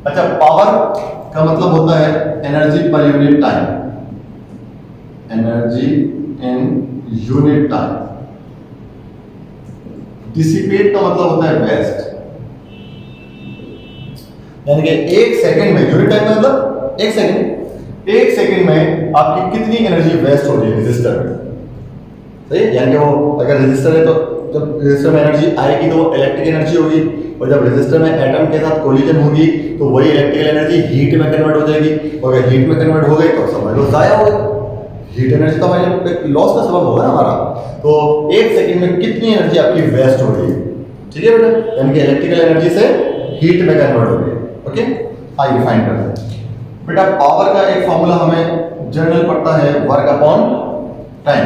अच्छा, पावर का मतलब होता है energy per unit time, energy in unit time. Dissipate का मतलब होता है वेस्ट, यानी कि एक सेकंड में, यूनिट टाइम मतलब एक सेकंड में आपकी कितनी एनर्जी वेस्ट हो रही है रेजिस्टर में, सही। यानी कि वो अगर रेजिस्टर है तो जब रेजिस्टर में एनर्जी आएगी तो वो इलेक्ट्रिक एनर्जी होगी, और जब रेजिस्टर में एटम के साथ कोलिजन होगी तो वही इलेक्ट्रिकल एनर्जी हीट में कन्वर्ट हो जाएगी, और अगर हीट में कन्वर्ट हो गई तो समझ लो जाया हो गई, हीट एनर्जी तो हमारे लॉस का सबब होगा ना हमारा। तो एक सेकंड में कितनी एनर्जी आपकी वेस्ट हो रही है, ठीक है बेटा, यानी कि इलेक्ट्रिकल एनर्जी से हीट में कन्वर्ट हो रही है। ओके, आइए फाइंड करते हैं बेटा। पावर का एक फॉर्मूला हमें जनरल पड़ता है, वर्क अपॉन टाइम।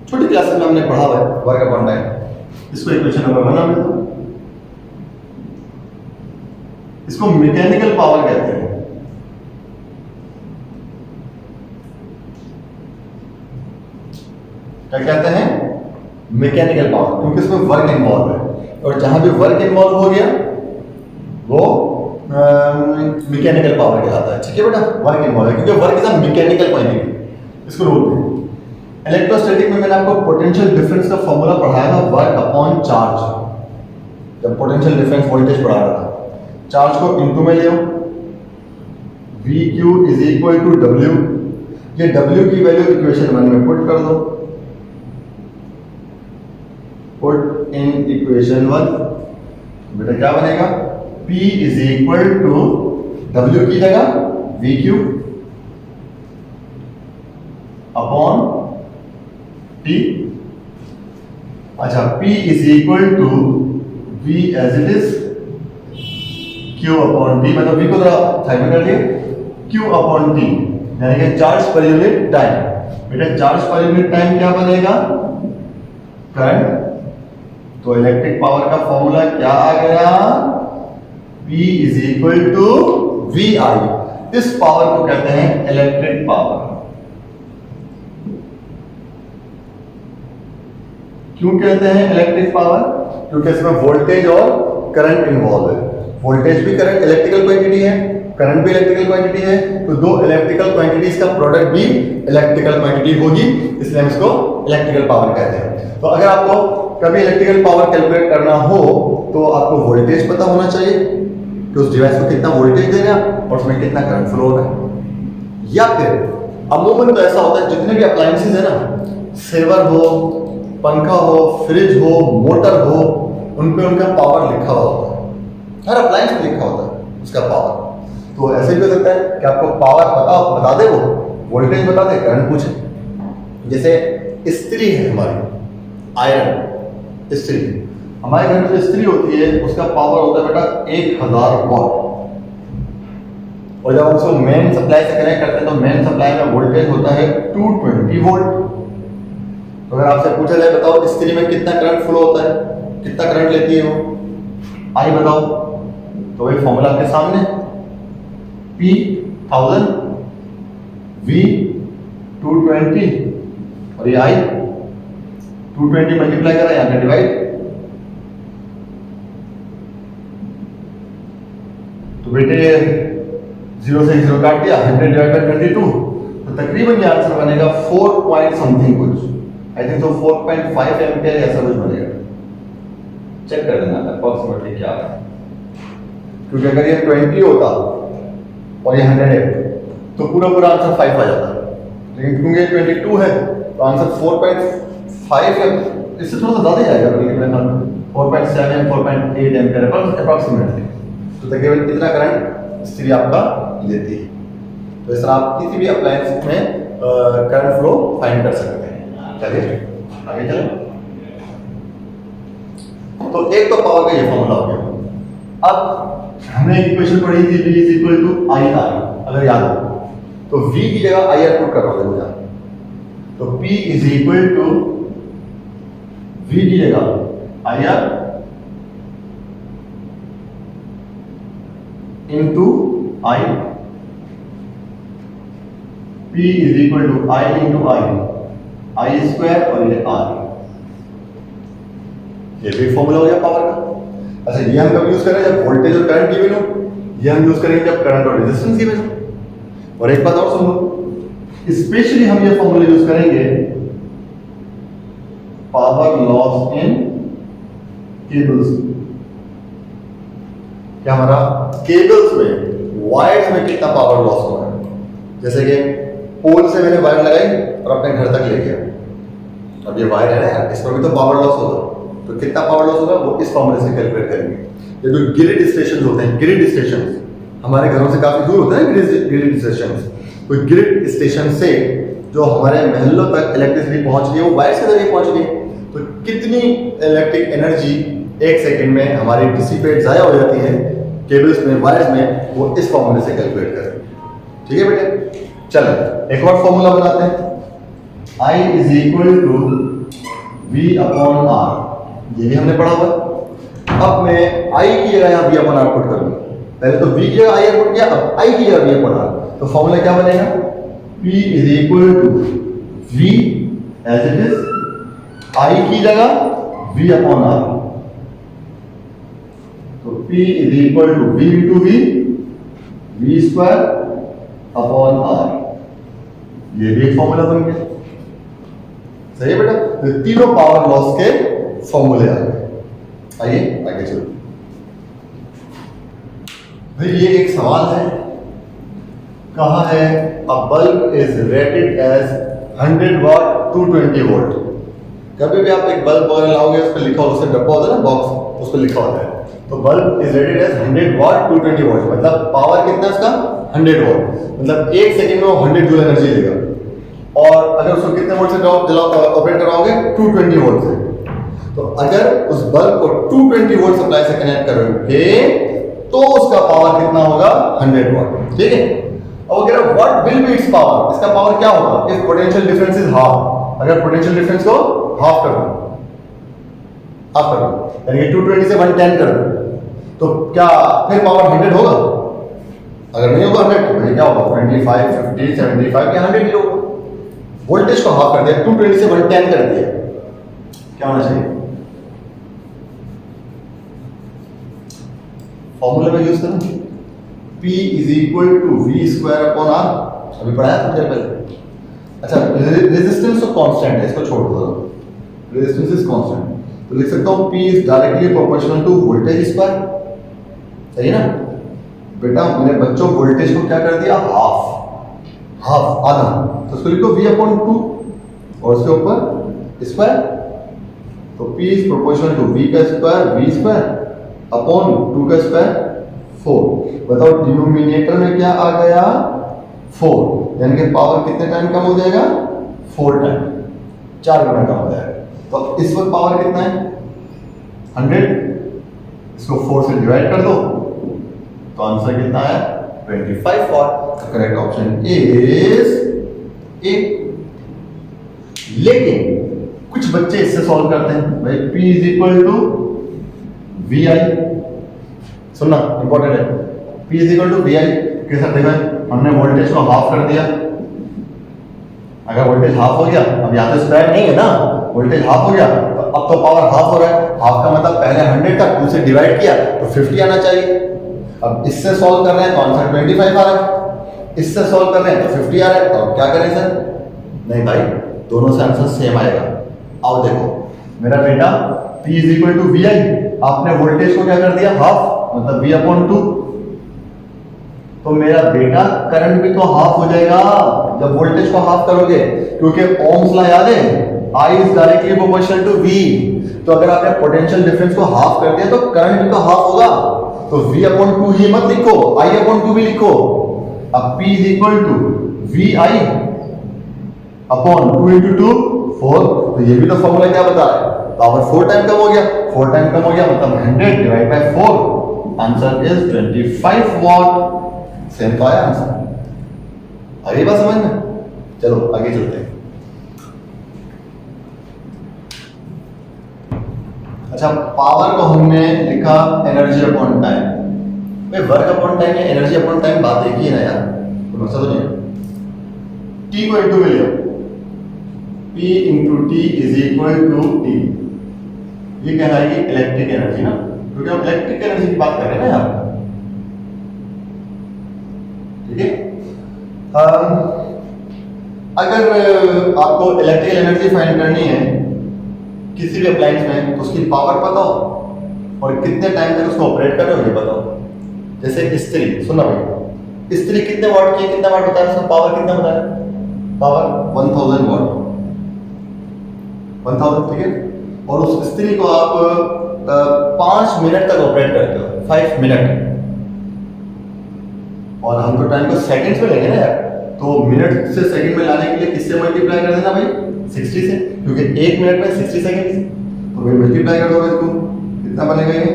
छोटी क्लासेस में हमने पढ़ा हुआ है वर्क अपॉन टाइम। इसको इक्वेशन नंबर 1 नाम देता हूं। इसको मैकेनिकल पावर कहते हैं। क्या कहते हैं? मैकेनिकल पावर, क्योंकि इसमें वर्क इन्वॉल्व है, और जहां भी वर्क इन्वॉल्व हो गया वो मैकेनिकल पावर कहलाता है। ठीक है बेटा, वर्क इन्वॉल्व है क्योंकि work is a mechanical quantity. इसको रोक दें। इलेक्ट्रोस्टैटिक में मैंने आपको पोटेंशियल डिफरेंस का फॉर्मूला पढ़ाया था, वर्क अपॉन चार्ज। जब पोटेंशियल डिफरेंस वोल्टेज पढ़ा रहा था, चार्ज को इनटू में ले लो, VQ is equal to W। ये W की वैल्यू इक्वेशन 1 में पुट कर दो, पुट इन इक्वेशन 1। बेटा क्या बनेगा? P is equal to W की जगह VQ अपॉन T। अच्छा, P is equal to V as it is, Q upon T, मतलब V को थोड़ा साइड में कर दिए, Q अपॉन T, यानी कि चार्ज पर यूनिट टाइम। बेटा चार्ज पर यूनिट टाइम क्या बनेगा? करंट। तो इलेक्ट्रिक पावर का फॉर्मूला क्या आ गया? P is equal to VI। इस पावर को कहते हैं इलेक्ट्रिक पावर। क्यों कहते हैं इलेक्ट्रिक पावर? क्योंकि इसमें वोल्टेज और करंट इन्वॉल्व है। वोल्टेज भी करंट इलेक्ट्रिकल क्वांटिटी है, करंट भी इलेक्ट्रिकल क्वांटिटी है, तो दो इलेक्ट्रिकल क्वांटिटीज का प्रोडक्ट भी इलेक्ट्रिकल क्वांटिटी होगी, इसलिए हम इसको इलेक्ट्रिकल पावर कहते हैं। तो अगर आपको कभी इलेक्ट्रिकल पावर कैलकुलेट करना हो तो आपको वोल्टेज पता होना चाहिए कि उस डिवाइस को कितना वोल्टेज दे रहे हैं और उसमें कितना करंट फ्लो हो रहा है। या फिर अमूमन तो ऐसा होता है जितने भी अप्लायंसेस है ना, सेवर हो, पंखा हो, फ्रिज हो, मोटर हो, उन पे उनका पावर लिखा हुआ होता है, हर अप्लायंस पे लिखा होता है उसका पावर। तो ऐसे भी हो सकता है कि आपको पावर बता दे, वो वोल्टेज बता दे, करंट पूछे। जैसे इस्त्री है हमारी, आयरन इस्त्री, हमारे घर में जो इस्त्री होती है उसका पावर होता है बेटा 1000 वॉट, और जब उसको मेन सप्लाई से कनेक्ट करते हैं तो मेन सप्लाई में वोल्टेज होता है 220 वोल्ट। तो अगर आपसे पूछा जाए बताओ इस्त्री में कितना करंट फ्लो होता है, कितना करंट लेती है वो, आई बताओ, तो वही फॉर्मूला आपके सामने, P 1000, V 220, और ये I 220 मल्टीप्लाई करा, यहाँ पे डिवाइड, तो बेटे 0 से 0 काट दिया, 100 डिवाइड बाय 22, तो तकरीबन ये आंसर बनेगा 4 पॉइंट समथिंग कुछ, आई थिंक तो 4.5 एम्पियर ऐसा कुछ बनेगा। चेक कर लेना अप्रॉक्सीमेटली क्या है, क्योंकि अगर ये 20 होता और ये 100 है तो पूरा आंसर 5 आ जाता, लेकिन क्योंकि 22 है तो आंसर 4.5 या इससे थोड़ा सा ज्यादा जाएगा, लेकिन 4.7 4.8 एम्पियर अप्रॉक्सीमेटली। तो तकरीबन इतना करंट इस्त्री आपका लेती है। तो इस तरह आप किसी भी अप्लायंस में करंट फ्लो फाइंड कर सकते हैं। चलिए आगे चलें। तो एक तो पावर का ये फॉर्मूला हो गया। अब हमने एक इक्वेशन पढ़ी थी V is equal to IR, अगर याद हो तो V की जगह IR पुट कर रहा हूं, तो P is equal to V की जगह IR into I, P is equal to I into I square और ये R। ये भी फॉर्मूला हो गया पावर का। अच्छा, ये हम कब यूज करें? जब वोल्टेज और करंट गिवन हो, ये हम यूज करेंगे जब करंट और रेजिस्टेंस की वजह। और एक बात और सुन लो, स्पेशली हम ये फॉर्मूला यूज करेंगे पावर लॉस इन केबल्स। क्या हमारा केबल्स में, वायर्स में कितना पावर लॉस हो रहा है। जैसे कि पोल से मैंने वायर लगाई और अपने घर तक ले गया, अब ये वायर है ना, इस पर भी तो पावर लॉस होगा, तो कितना पावर लॉस होगा वो इस फॉर्मूले से कैलकुलेट करेंगे। ये जो ग्रिड स्टेशन होते हैं, ग्रिड स्टेशन हमारे घरों से काफी दूर होते हैं, ग्रिड स्टेशन, तो ग्रिड स्टेशन से जो हमारे महल्लों तक इलेक्ट्रिसिटी पहुंच गई वो वायर्स के जरिए पहुंच गई, तो कितनी इलेक्ट्रिक एनर्जी एक सेकंड में हमारी डिसिपेट जाया हो जाती है केबल्स में, वायर्स में, वो इस फॉर्मूले से कैलकुलेट करें। ठीक है बेटे, चलो एक और फॉर्मूला बनाते हैं। I is equal to V upon R, ये भी हमने पढ़ा हुआ। अब मैं I की जगह यहाँ V अपॉन R पुट करूंगा। पहले तो V की जगह I पुट किया, अब I की जगह V अपॉन R, तो फॉर्मूला क्या बनेगा? P is equal to V as it is, I की जगह V अपॉन R, तो P is equal to V into V square upon R, ये भी एक फॉर्मूला बन गया। सही है बेटा, तो तीनों पावर लॉस के फॉर्मूले आ गए। आइए आगे चलो। भाई ये एक सवाल है, कहा है a bulb is rated as 100 watt 220 volt. कभी भी आप एक बल्ब वगैरह लाओगे, उस पर लिखा होगा, उससे डब्बा होता है ना बॉक्स, उस पर लिखा होता है, तो bulb is rated as 100 watt 220 volt, मतलब पावर कितना है उसका 100 वोल्ट, मतलब एक सेकंड में वो 100 जूल एनर्जी देगा। और अगर उसको कितने वोल्ट से ऑपरेट कराओगे 220 वोल्ट से, तो अगर उस बल्ब को 220 वोल्ट सप्लाई से कनेक्ट करोगे तो उसका पावर कितना होगा 100 वाट। ठीक है, अब अगर what will be it's power, इसका पावर क्या होगा if potential difference is half. अगर पोटेंशियल डिफरेंस को हाफ कर दो, यानी कि 220 से 110 कर दो, तो क्या फिर पावर 100 होगा? अगर नहीं होगा 100 तो क्या होगा 25, 50, 75 या 100 ही होगा। वोल्टेज को हाफ कर दिया, 220 से 110 कर दिया, क्या होना चाहिए? फॉर्मूला में यूज करें, P is equal to V square upon R, अभी पढ़ाया था थोड़ी देर पहले। अच्छा, रेजिस्टेंस तो कांस्टेंट है, इसको छोड़ दो, रेजिस्टेंस इज कांस्टेंट, तो लिख सकता हूं P is directly proportional to voltage square. सही है ना बेटा? मेरे बच्चों वोल्टेज को क्या कर दिया, हाफ आधा, तो उसको लिखो V अपॉन 2 और उसके ऊपर स्क्वायर, तो P is proportional to V का स्क्वायर, V स्क्वायर अपॉन 2 का स्क्वायर 4। बताओ डिनोमिनेटर में क्या आ गया 4, यानी कि पावर कितने टाइम कम हो जाएगा 4 टाइम, 4 गुना कम हो जाएगा। तो इस वक्त पावर कितना है 100, इसको 4 से डिवाइड कर दो तो आंसर कितना है 25 watt. Correct option is A. लेकिन कुछ बच्चे इससे सॉल्व करते हैं, भाई P is equal to VI, सुनना इंपॉर्टेंट है, P is equal to VI के साथ देखो हमने वोल्टेज को हाफ कर दिया। अगर वोल्टेज हाफ हो गया, अब यहाँ तो स्क्वायर नहीं है ना, वोल्टेज हाफ हो गया तो अब तो पावर हाफ हो रहा है, हाफ का मतलब पहले 100 था, 2 से डिवाइड किया तो 50 आना चाहिए। अब इससे सॉल्व कर रहे हैं तो आंसर 25 आ रहा है, इससे सॉल्व कर रहे हैं तो 50 आ रहा है, तो अब क्या करें सर? नहीं भाई, दोनों से आंसर सेम आएगा। आओ देखो मेरा बेटा, P is equal to VI, आपने वोल्टेज को क्या कर दिया हाफ, मतलब V अपॉन 2, तो मेरा बेटा करंट भी तो हाफ हो जाएगा जब वोल्टेज को हाफ करोगे, क्योंकि ओम्स लॉ याद है, I is directly proportional to V। तो अगर आपने पोटेंशियल डिफरेंस को हाफ कर दिया तो करंट भी तो हाफ होगा, तो V अपॉन 2 ही मत लिखो, I अपॉन 2 भी लिखो। अब P is equal to VI upon 2 into 2 4, तो ये भी तो फॉर्मूला क्या बता रहा है, पावर 4 टाइम कम हो गया, 4 टाइम कम हो गया मतलब 100 divide by 4, answer is 25 watt. Same तो आया आंसर। आगे बात समझ में? चलो आगे चलते हैं। अच्छा, पावर को हमने लिखा एनर्जी अपॉन टाइम। भाई वर्क अपॉन टाइम या एनर्जी अपॉन टाइम बात एक ही है ना यार, तो मकसद तो नहीं। T को इंटू में लिया, P into T is equal to T, ये कहलाएगी इलेक्ट्रिक एनर्जी ना, क्योंकि हम इलेक्ट्रिक एनर्जी की बात कर रहे हैं ना यार। ठीक है। अगर आपको इलेक्ट्रिकल एनर्जी फाइंड करनी है किसी भी अप्लायंस में तो उसकी पावर पता हो और कितने टाइम तक उसको ऑपरेट कर रहे हो ये बताओ। जैसे इस्त्री, सुना भाई, इस्त्री कितने वाट की है, कितना वाट बताया, उसका पावर कितना बताया, पावर 1000 वाट, 1000, ठीक है। और उस इस्त्री को आप 5 मिनट तक ऑपरेट करते हो, 5 मिनट, और हम तो टाइम को सेकंड्स में लेंगे ना यार, तो मिनट से सेकंड में लाने के लिए किससे मल्टीप्लाई कर देना भाई, 60 से, क्योंकि 1 मिनट में 60 सेकंड, तो भाई मल्टीप्लाई कर दो इसको, कितना बनेगा ये,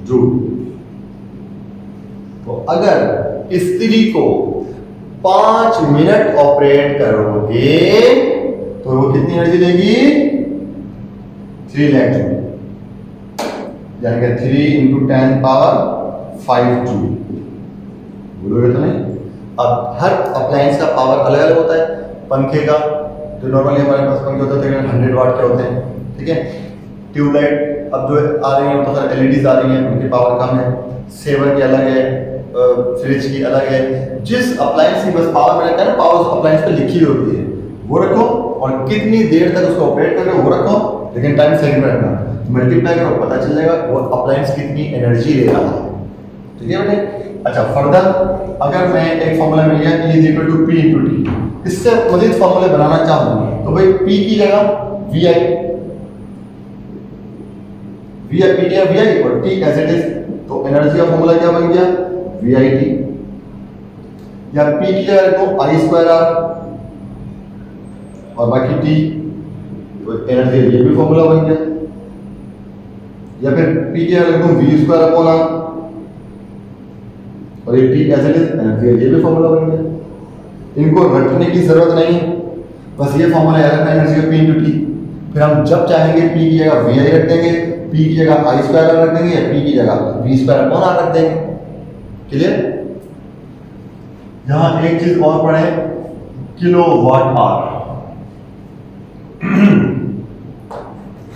जूल। तो अगर इस्त्री को 5 मिनट ऑपरेट करोगे तो वो कितनी एनर्जी देगी, 3 लाख जूल, यानी कि 3 × 10 पावर 5 जूल, बोलोगे तो नहीं। अब हर अप्लायंस का पावर अलग अलग होता है। पंखे का जो नॉर्मली हमारे पास पंखे होते हैं 100 वाट के होते हैं, ठीक है। ट्यूबलाइट अब जो आ रही है तो सर एलईडीज आ रही हैं, उनकी पावर कम है। सेवर की अलग है, फ्रिज की अलग है। जिस अप्लायंस की बस पावर में ना, पावर उस अप्लायंस पे लिखी होती है वो रखो, और कितनी देर तक उसको ऑपरेट कर रहे हो वो रखो, लेकिन टाइम सेकंड में रखना, मल्टीप्लाई करो, पता चल जाएगा वो अप्लायंस कितनी एनर्जी ले रहा है, ठीक है बेटे। अच्छा, फर्दर अगर मैं एक फॉर्मूला मिल गया E = P × T, इससे मजीद फॉर्मूले बनाना चाहूँ तो भाई P की जगह VI, VI और T एज इट इज, तो एनर्जी का फॉर्मूला क्या बन गया, VIT, या P की जगह रखो I²R और बाकी T, तो एनर्जी ये भी फॉर्मूला बन गया। या फिर P की जगह रखो V²/R और ये T as it is, energy ये भी फॉर्मूला बन गया। इनको रटने की जरूरत नहीं, बस ये फॉर्मूला याद रखना, एनर्जी का P × T। फिर हम जब चाहेंगे P की जगह VI रख देंगे, P की जगह I² रख देंगे, या P की जगह V²/R रख देंगे। क्लियर। यहां एक चीज और पढ़े, किलोवाट आवर,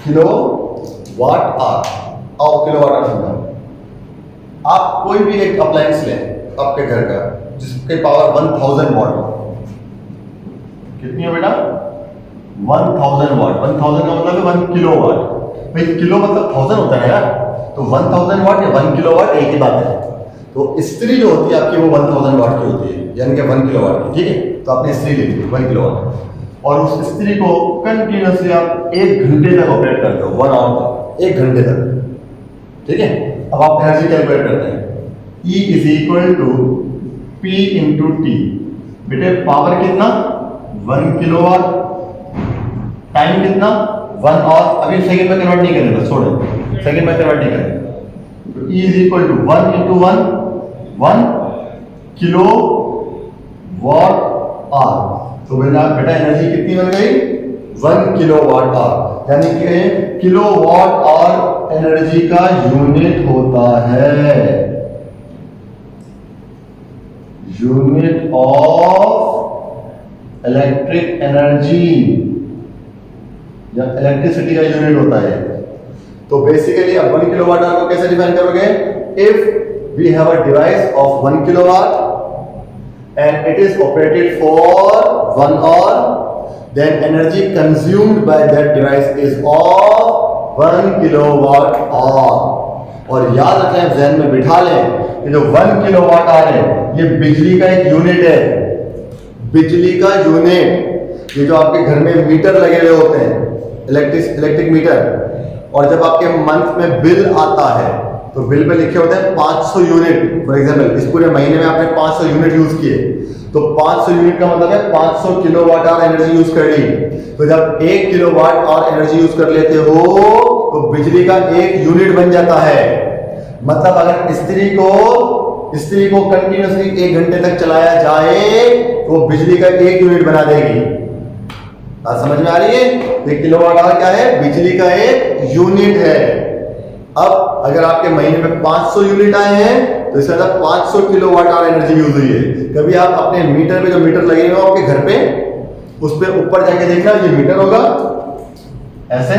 किलोवाट आवर। आओ किलोवाट आवर समझाओ। आप कोई भी एक अप्लायंस लें आपके घर का जिसके पावर 1000 वाट हो, कितनी है बेटा, 1000 वाट। 1000 का मतलब है 1 किलोवाट। भाई किलो मतलब 1000 होता है यार, तो 1000 वाट या 1 किलोवाट एक ही बात है। तो इस्त्री जो होती है आपकी वो 1000 वाट की होती है, यानी कि 1 किलोवाट की, ठीक है। तो आपने इस्त्री ले ली 1 किलोवाट, और उस इस्त्री को कंटिन्यूसली आप 1 घंटे तक ऑपरेट करते हो, 1 आवर तक, 1 घंटे तक, ठीक है। अब आप एनर्जी कैलकुलेट करते हैं, E = P × T। बेटे पावर कितना, 1 किलोवाट, टाइम कितना, 1 आवर। अभी सेकंड में कन्वर्ट नहीं करेंगे, बस छोड़ो, सेकंड में कन्वर्ट नहीं करेंगे। तो E = 1 × 1 किलोवाट आवर। तो बेटा एनर्जी कितनी बन गई, 1 किलोवाट आवर, यानी कि किलोवाट आवर एनर्जी का यूनिट होता है, यूनिट ऑफ इलेक्ट्रिक एनर्जी, या इलेक्ट्रिसिटी का यूनिट होता है। तो बेसिकली आप 1 किलोवाट आवर को कैसे डिफाइन करोगे, if we have a device of 1 kilowatt and it is operated for 1 hour, then energy consumed by that device is of 1 kilowatt hour। और याद रखें, ज़हन में बिठा लें, ये जो 1 किलोवाट आवर है ये बिजली का एक यूनिट है, बिजली का यूनिट। ये जो आपके घर में मीटर लगे हुए होते हैं, इलेक्ट्रिक मीटर, और जब आपके मंथ में बिल आता है तो बिल पे लिखे होते हैं 500 यूनिट। फॉर एग्जांपल इस पूरे महीने में आपने 500 यूनिट यूज किए, तो 500 यूनिट का मतलब है 500 किलोवाट आवर एनर्जी यूज कर ली। तो जब 1 किलोवाट आवर एनर्जी यूज कर लेते हो तो बिजली का एक यूनिट बन जाता है। मतलब अगर इस्त्री को कंटिन्यूसली 1 घंटे तक चलाया जाए तो बिजली का एक यूनिट बना देगी। बात समझ में आ रही है? 1 किलोवाट आवर क्या है, बिजली का एक यूनिट है। अब अगर आपके महीने में 500 यूनिट आए हैं तो इसका मतलब 500 किलोवाट आवर एनर्जी यूज हुई है। कभी आप अपने मीटर पे, जो मीटर लगे हुए आपके घर पे, उस पे ऊपर जाके देखना, ये मीटर होगा ऐसे,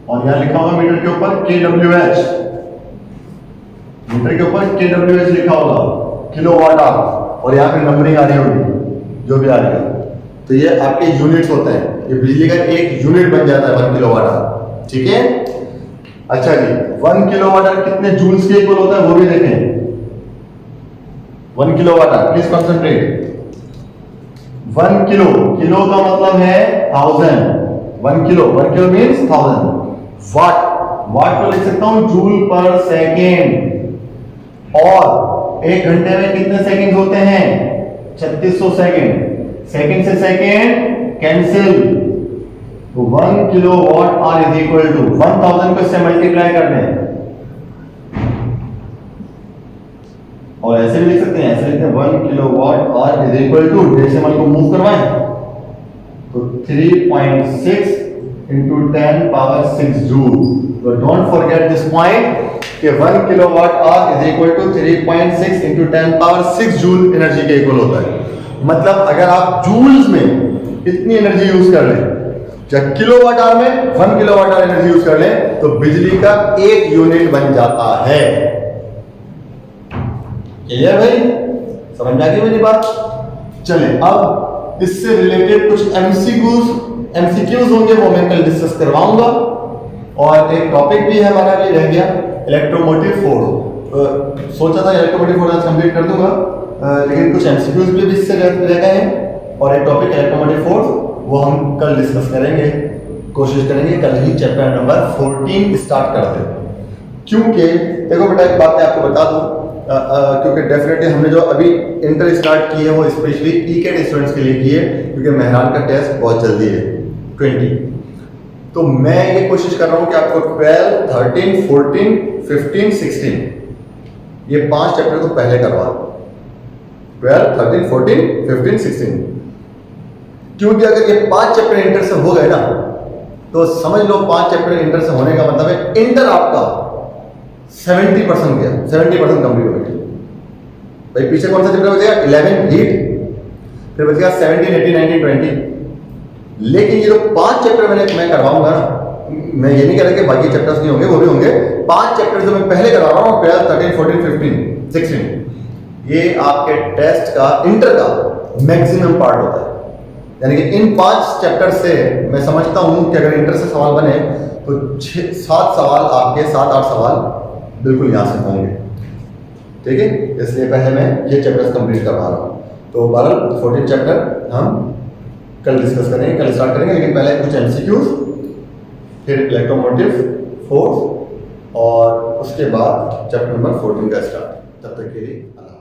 और यहाँ लिखा होगा मीटर के ऊपर kWh, मीटर के ऊपर kWh लिखा होगा, किलोवाट आवर, और यहाँ पे नंबरिंग आ रही होगी जो भी आ रही है। तो ये आपके यूनिट्स होते हैं, ये बिजली का एक यूनिट बन जाता है 1 किलोवाट आवर, ठीक है। अच्छा जी, 1 किलोवाट आवर कितने जूल्स के इक्वल होता है वो भी देखें। 1 kilowatt our, please concentrate. 1 kilo, kilo का मतलब है 1000, 1 किलो मीन्स 1000। वाट, वाट को लिख सकता हूं जूल पर सेकेंड, और एक घंटे में कितने सेकंड होते हैं? 3600 सेकंड, सेकंड से सेकंड कैंसिल, तो 1 kilowatt hour is equal to 1000 को इससे मल्टीप्लाई कर दें, और ऐसे भी लिख सकते हैं, ऐसे लिखते हैं 1 kilowatt hour is equal to, decimal को मूव करवाएं तो 3.6 into 10 power 6 जूल। तो डोंट फॉरगेट दिस पॉइंट कि 1 kilowatt hour is equal to 3.6 into 10 power 6 joule energy के इक्वल होता है। मतलब अगर आप जूल्स में इतनी एनर्जी यूज कर लें, जब किलोवाट आवर में 1 किलोवाट आवर एनर्जी यूज कर लें, तो बिजली का एक यूनिट बन जाता है। क्लियर भाई, समझ में आ गई मेरी बात? चले अब इससे रिलेटेड कुछ एमसीक्यूज होंगे, वो मैं कल डिस्कस करवाऊंगा, और एक टॉपिक भी है हमारा भी रह गया, इलेक्ट्रोमोटिव फोर्स। सोचा था इलेक्ट्रोमोटिव फोर्स कंप्लीट कर दूंगा, लेकिन कुछ एमसीक्यूज भी इससे रह गए हैं, और एक टॉपिक इलेक्ट्रोमोटिव फोर्स वो हम कल डिस्कस करेंगे, कोशिश करेंगे कल ही चैप्टर नंबर 14 स्टार्ट कर दें। क्योंकि देखो बेटा, एक बात मैं आपको बता दूं, क्योंकि डेफिनेटली हमने जो अभी इंटर स्टार्ट की है वो स्पेशली ईकेट स्टूडेंट्स के लिए की है, क्योंकि मेहरान का टेस्ट बहुत जल्दी है 20। तो मैं ये कोशिश कर रहा हूँ कि आपको 12, 13, 14, 15, 16 ये 5 चैप्टर तो पहले करवा, 12, 13, 14, 15, 16, क्योंकि अगर ये 5 चैप्टर इंटर से हो गए ना, तो समझ लो 5 चैप्टर इंटर से होने का मतलब है इंटर आपका 70% गया, 70% कंप्लीट हो गया। भाई पीछे कौन सा चैप्टर बचेगा? 11 हीट, फिर बचेगा 17, 18, 19, 20। लेकिन ये जो 5 चैप्टर मैं करवाऊंगा ना, मैं ये नहीं कह रहा कि बाकी चैप्टर्स नहीं होंगे, वो भी होंगे। 5 चैप्टर जो मैं पहले करवा रहा हूँ 12, 13, 14, 15, 16, ये आपके टेस्ट का इंटर का मैक्सिमम पार्ट होता है। यानी कि इन 5 चैप्टर से मैं समझता हूँ कि अगर इंटर से सवाल बने तो 7 सवाल आपके 7-8 सवाल बिल्कुल यहाँ से होंगे, ठीक है। इसलिए पहले मैं ये चैप्टर्स कंप्लीट करवा रहा हूँ। तो 12, 14 चैप्टर हम कल डिस्कस करेंगे, कल स्टार्ट करेंगे, लेकिन पहले कुछ एमसीक्यूज, फिर इलेक्ट्रोमोटिव फोर्स, और उसके बाद चैप्टर नंबर 14 का स्टार्ट। तब तक के लिए अल्लाह।